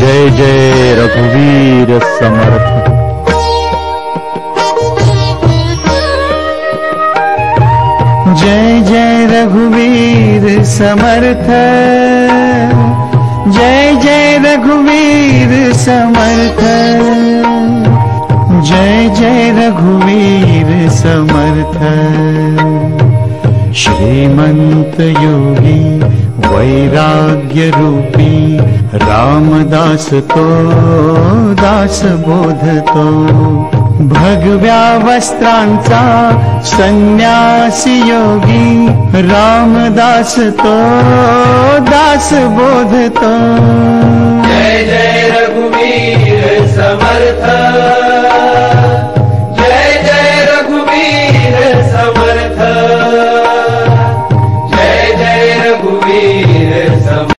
जय जय रघुवीर समर्थ। जय जय रघुवीर समर्थ, जय जय रघुवीर समर्थ, जय जय रघुवीर समर्थ। श्रीमंत योगी वैराग्य रूपी रामदास तो दास बोधतो, भगव्या वस्त्रांचा संन्यासी योगी रामदास तो दास बोधतो। जय जय रघुवीर समर्थ।